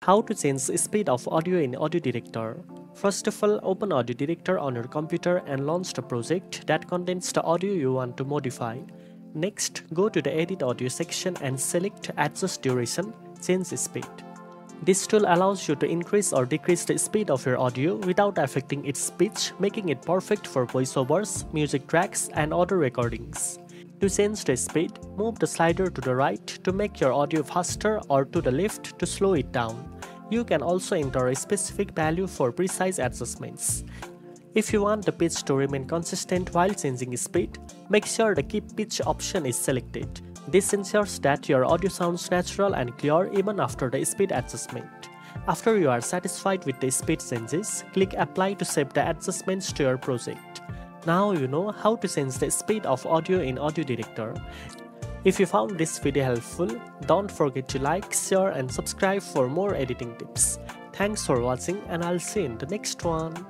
How to change the speed of audio in AudioDirector. First of all, open AudioDirector on your computer and launch the project that contains the audio you want to modify. Next, go to the Edit Audio section and select Adjust Duration, Change Speed. This tool allows you to increase or decrease the speed of your audio without affecting its pitch, making it perfect for voiceovers, music tracks, and other recordings. To change the speed, move the slider to the right to make your audio faster or to the left to slow it down. You can also enter a specific value for precise adjustments. If you want the pitch to remain consistent while changing speed, make sure the Keep Pitch option is selected. This ensures that your audio sounds natural and clear even after the speed adjustment. After you are satisfied with the speed changes, click Apply to save the adjustments to your project. Now you know how to change the speed of audio in AudioDirector. If you found this video helpful, don't forget to like, share and subscribe for more editing tips. Thanks for watching and I'll see you in the next one.